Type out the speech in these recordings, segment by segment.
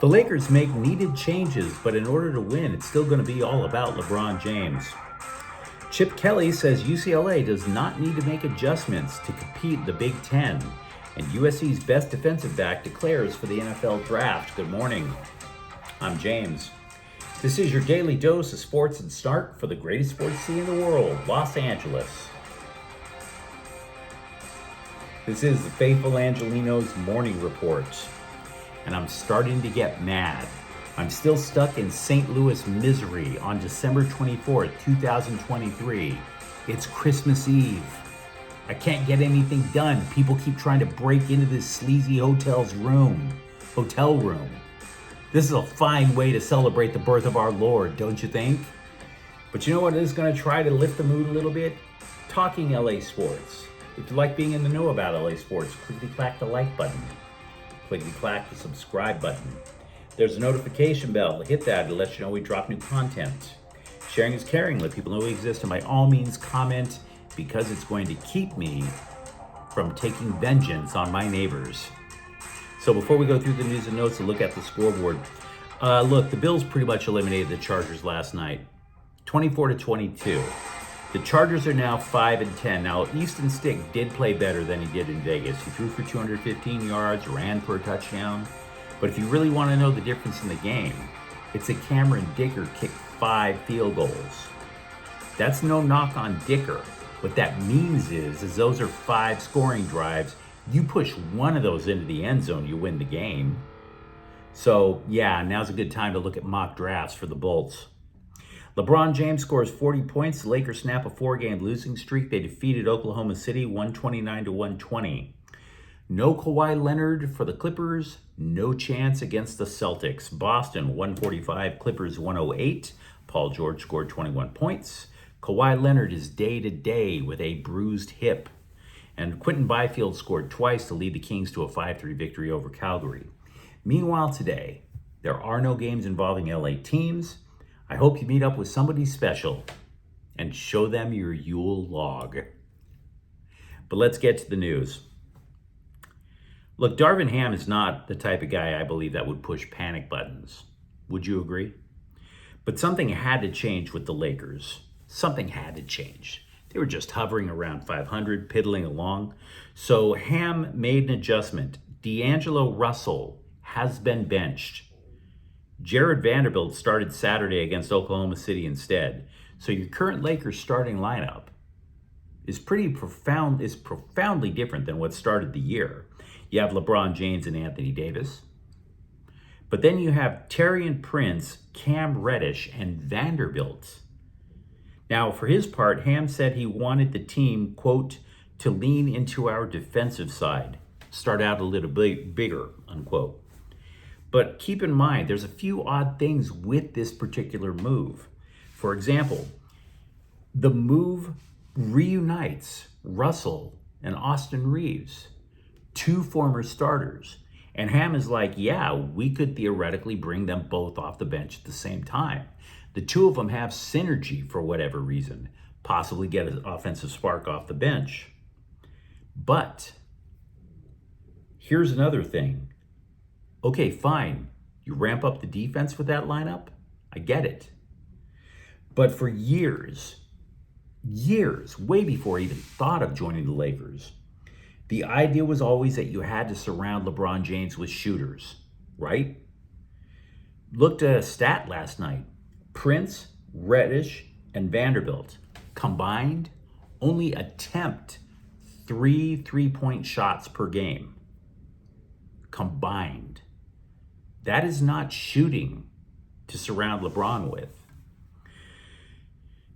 The Lakers make needed changes, but in order to win, it's still going to be all about LeBron James. Chip Kelly says UCLA does not need to make adjustments to compete in the Big Ten, and USC's best defensive back declares for the NFL draft. Good morning. I'm James. This is your daily dose of sports and snark for the greatest sports city in the world, Los Angeles. This is the faithful Angelenos morning report, and I'm starting to get mad. I'm still stuck in St. Louis misery on December 24th, 2023. It's Christmas Eve. I can't get anything done. People keep trying to break into this sleazy hotel room. This is a fine way to celebrate the birth of our Lord, don't you think? But you know what is going to try to lift the mood a little bit? Talking LA sports. If you like being in the know about LA sports, clickety-clack the like button. Clickety-clack the subscribe button. There's a notification bell. Hit that to let you know we drop new content. Sharing is caring. Let people know we exist. And by all means, comment, because it's going to keep me from taking vengeance on my neighbors. So before we go through the news and notes, a look at the scoreboard. Look, the Bills pretty much eliminated the Chargers last night, 24-22. The Chargers are now 5-10. Now, Easton Stick did play better than he did in Vegas. He threw for 215 yards, ran for a touchdown. But if you really want to know the difference in the game, it's that Cameron Dicker kicked 5 field goals. That's no knock on Dicker. What that means is those are 5 scoring drives. You push one of those into the end zone, you win the game. So, yeah, now's a good time to look at mock drafts for the Bolts. LeBron James scores 40 points. The Lakers snap a 4-game losing streak. They defeated Oklahoma City 129-120. No Kawhi Leonard for the Clippers. No chance against the Celtics. Boston 145, Clippers 108. Paul George scored 21 points. Kawhi Leonard is day-to-day with a bruised hip. And Quentin Byfield scored twice to lead the Kings to a 5-3 victory over Calgary. Meanwhile today, there are no games involving LA teams. I hope you meet up with somebody special and show them your Yule log. But let's get to the news. Look, Darvin Ham is not the type of guy I believe that would push panic buttons. Would you agree? But something had to change with the Lakers. Something had to change. They were just hovering around 500, piddling along. So Ham made an adjustment. D'Angelo Russell has been benched. Jared Vanderbilt started Saturday against Oklahoma City instead. So your current Lakers starting lineup is profoundly different than what started the year. You have LeBron James and Anthony Davis. But then you have Taurean Prince, Cam Reddish, and Vanderbilt. Now, for his part, Ham said he wanted the team, quote, to lean into our defensive side, start out a little bit bigger, unquote. But keep in mind, there's a few odd things with this particular move. For example, the move reunites Russell and Austin Reeves, 2 former starters. And Ham is like, yeah, we could theoretically bring them both off the bench at the same time. The 2 of them have synergy for whatever reason, possibly get an offensive spark off the bench. But here's another thing. Okay, fine. You ramp up the defense with that lineup. I get it. But for years, way before I even thought of joining the Lakers, the idea was always that you had to surround LeBron James with shooters, right? Looked at a stat last night. Prince, Reddish, and Vanderbilt combined only attempt 3 3-point shots per game. Combined. That is not shooting to surround LeBron with.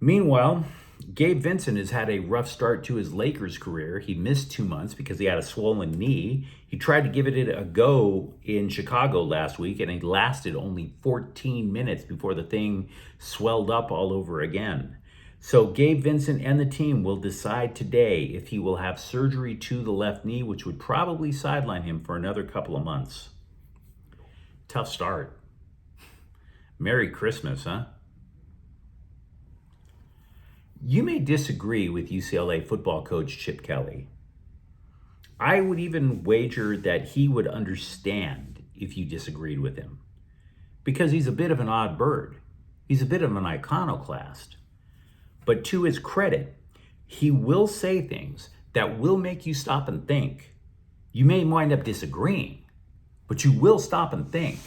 Meanwhile, Gabe Vincent has had a rough start to his Lakers career. He missed 2 months because he had a swollen knee. He tried to give it a go in Chicago last week, and it lasted only 14 minutes before the thing swelled up all over again. So Gabe Vincent and the team will decide today if he will have surgery to the left knee, which would probably sideline him for another couple of months. Tough start. Merry Christmas, huh? You may disagree with UCLA football coach Chip Kelly. I would even wager that he would understand if you disagreed with him. because he's a bit of an odd bird. He's a bit of an iconoclast. But to his credit, he will say things that will make you stop and think. You may wind up disagreeing, but you will stop and think.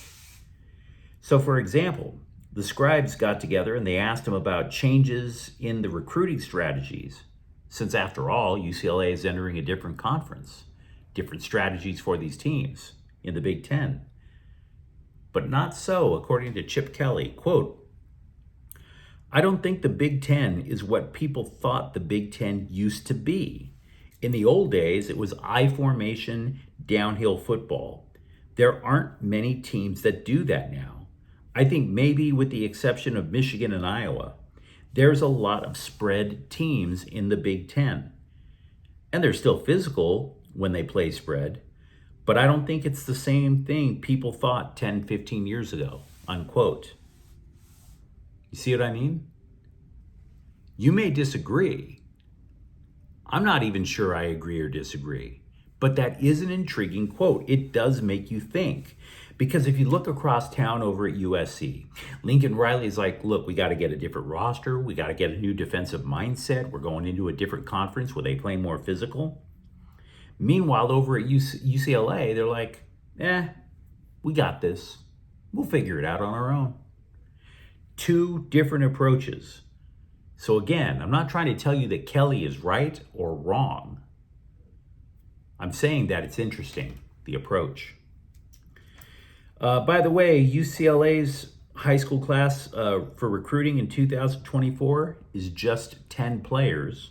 So for example, the scribes got together and they asked him about changes in the recruiting strategies, since after all, UCLA is entering a different conference, different strategies for these teams in the Big Ten. But not so, according to Chip Kelly. Quote, "I don't think the Big Ten is what people thought the Big Ten used to be. In the old days, it was I formation, downhill football. There aren't many teams that do that now. I think maybe with the exception of Michigan and Iowa, there's a lot of spread teams in the Big Ten. And they're still physical when they play spread, but I don't think it's the same thing people thought 10, 15 years ago," unquote. You see what I mean? You may disagree. I'm not even sure I agree or disagree, but that is an intriguing quote. It does make you think. Because if you look across town over at USC, Lincoln Riley's like, look, we got to get a different roster. We got to get a new defensive mindset. We're going into a different conference where they play more physical. Meanwhile, over at UCLA, they're like, we got this. We'll figure it out on our own. Two different approaches. So again, I'm not trying to tell you that Kelly is right or wrong. I'm saying that it's interesting, the approach. By the way, UCLA's high school class for recruiting in 2024 is just 10 players.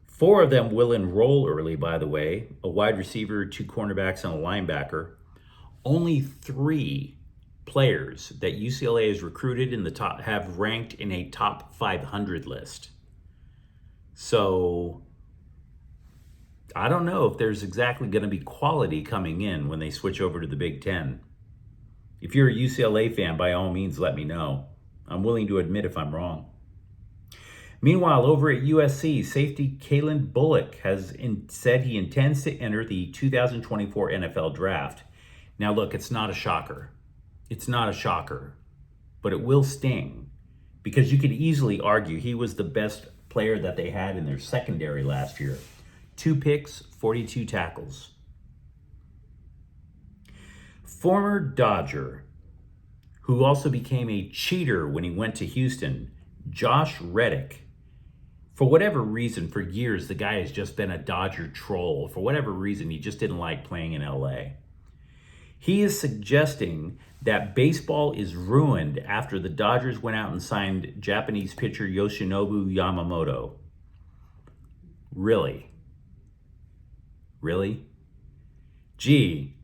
4 of them will enroll early, by the way, a wide receiver, 2 cornerbacks, and a linebacker. Only 3 players that UCLA has recruited in the top have ranked in a top 500 list. So I don't know if there's exactly going to be quality coming in when they switch over to the Big Ten. If you're a UCLA fan, by all means, let me know. I'm willing to admit if I'm wrong. Meanwhile, over at USC, safety Kalen Bullock has said he intends to enter the 2024 NFL Draft. Now, look, it's not a shocker. It's not a shocker, but it will sting because you could easily argue he was the best player that they had in their secondary last year. 2 picks, 42 tackles. Former Dodger, who also became a cheater when he went to Houston, Josh Reddick. For whatever reason, for years, the guy has just been a Dodger troll. For whatever reason, he just didn't like playing in LA. He is suggesting that baseball is ruined after the Dodgers went out and signed Japanese pitcher Yoshinobu Yamamoto. Really? Really? Gee,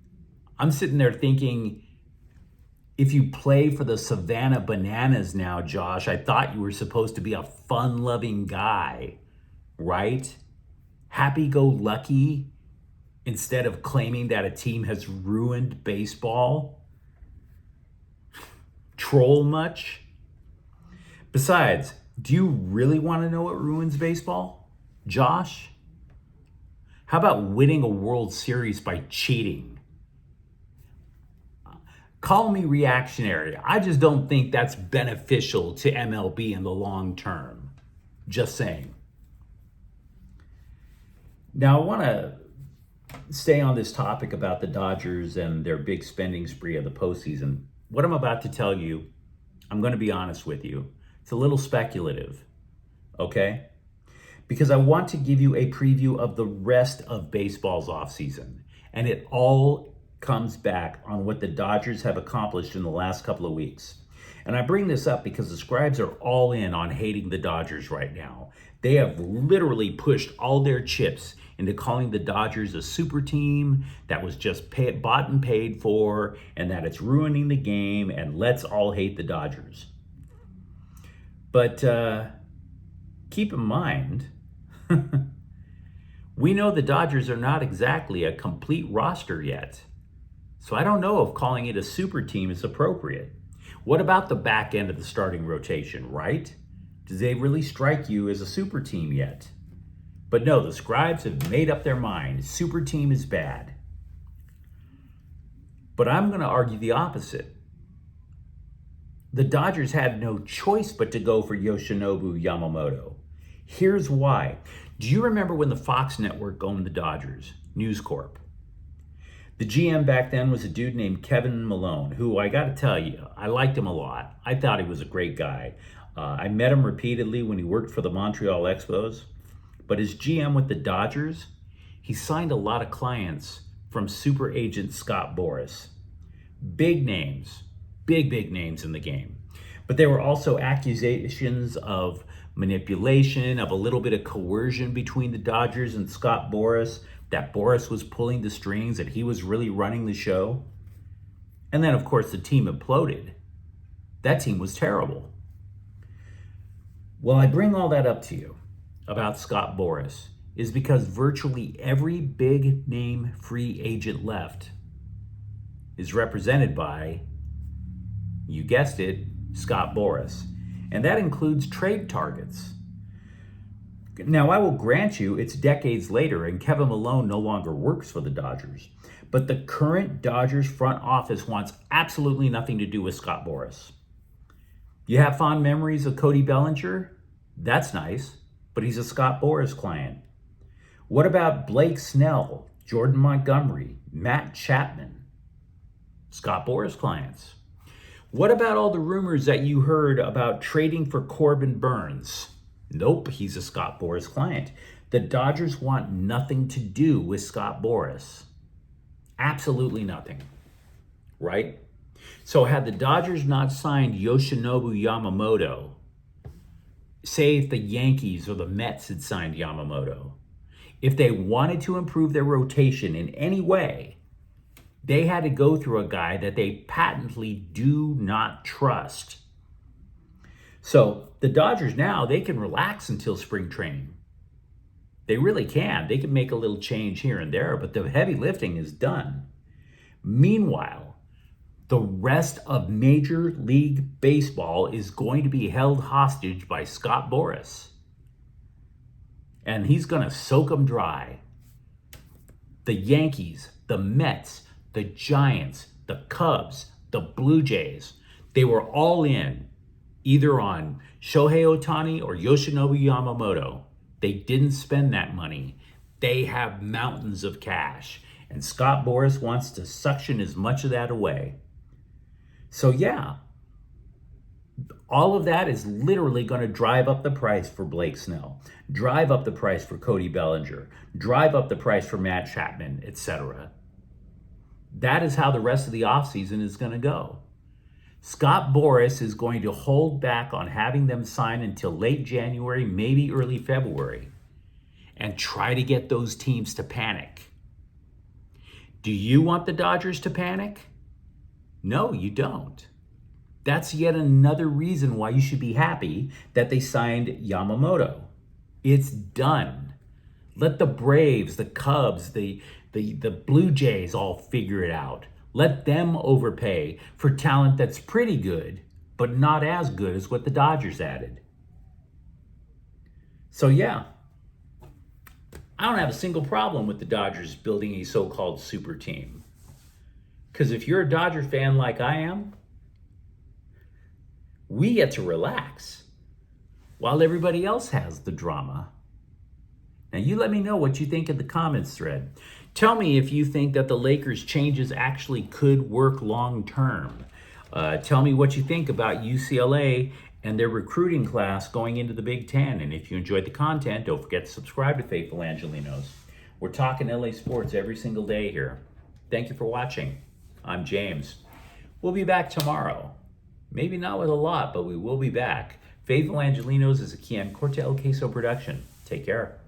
I'm sitting there thinking, if you play for the Savannah Bananas now, Josh, I thought you were supposed to be a fun-loving guy, right? Happy-go-lucky, instead of claiming that a team has ruined baseball. Troll much? Besides, do you really want to know what ruins baseball, Josh? How about winning a World Series by cheating? Call me reactionary. I just don't think that's beneficial to MLB in the long term. Just saying. Now, I want to stay on this topic about the Dodgers and their big spending spree of the postseason. What I'm about to tell you, I'm going to be honest with you. It's a little speculative, okay? Because I want to give you a preview of the rest of baseball's offseason. And it all comes back on what the Dodgers have accomplished in the last couple of weeks. And I bring this up because the scribes are all in on hating the Dodgers right now. They have literally pushed all their chips into calling the Dodgers a super team that was just bought and paid for, and that it's ruining the game, and let's all hate the Dodgers. But keep in mind, we know the Dodgers are not exactly a complete roster yet. So I don't know if calling it a super team is appropriate. What about the back end of the starting rotation, right? Do they really strike you as a super team yet? But no, the scribes have made up their mind. Super team is bad. But I'm going to argue the opposite. the Dodgers had no choice but to go for Yoshinobu Yamamoto. Here's why. Do you remember when the Fox network owned the Dodgers, News Corp? The GM back then was a dude named Kevin Malone, who I got to tell you, I liked him a lot. I thought he was a great guy. I met him repeatedly when he worked for the Montreal Expos. But as GM with the Dodgers, he signed a lot of clients from super agent Scott Boras. Big names, big names in the game. But there were also accusations of manipulation, of a little bit of coercion between the Dodgers and Scott Boras, that Boras was pulling the strings, that he was really running the show. And then, of course, the team imploded. That team was terrible. Well, I bring all that up to you about Scott Boras is because virtually every big name free agent left is represented by, you guessed it, Scott Boras. And that includes trade targets. Now, I will grant you it's decades later and Kevin Malone no longer works for the Dodgers. But the current Dodgers front office wants absolutely nothing to do with Scott Boras. You have fond memories of Cody Bellinger? That's nice, but he's a Scott Boras client. What about Blake Snell, Jordan Montgomery, Matt Chapman? Scott Boras clients. What about all the rumors that you heard about trading for Corbin Burns? Nope, he's a Scott Boras client. The Dodgers want nothing to do with Scott Boras. Absolutely nothing, right? So had the Dodgers not signed Yoshinobu Yamamoto, say if the Yankees or the Mets had signed Yamamoto, if they wanted to improve their rotation in any way, they had to go through a guy that they patently do not trust. So the Dodgers now, they can relax until spring training. They really can. They can make a little change here and there, but the heavy lifting is done. Meanwhile, the rest of Major League Baseball is going to be held hostage by Scott Boras. And he's going to soak them dry. The Yankees, the Mets, the Giants, the Cubs, the Blue Jays, they were all in either on Shohei Ohtani or Yoshinobu Yamamoto. They didn't spend that money. They have mountains of cash. And Scott Boras wants to suction as much of that away. So yeah, all of that is literally going to drive up the price for Blake Snell, drive up the price for Cody Bellinger, drive up the price for Matt Chapman, etc. That is how the rest of the offseason is going to go. Scott Boras is going to hold back on having them sign until late January, maybe early February, and try to get those teams to panic. Do you want the Dodgers to panic? No, you don't. That's yet another reason why you should be happy that they signed Yamamoto. It's done. Let the Braves, the Cubs, the Blue Jays all figure it out. Let them overpay for talent that's pretty good, but not as good as what the Dodgers added. So yeah, I don't have a single problem with the Dodgers building a so-called super team. Because if you're a Dodger fan like I am, we get to relax while everybody else has the drama. Now you let me know what you think in the comments thread. Tell me if you think that the Lakers changes actually could work long term. Tell me what you think about UCLA and their recruiting class going into the Big Ten. And if you enjoyed the content, don't forget to subscribe to Faithful Angelenos. We're talking LA sports every single day here. Thank you for watching. I'm James. We'll be back tomorrow. Maybe not with a lot, but we will be back. Faithful Angelenos is a Kian Corte El Queso production. Take care.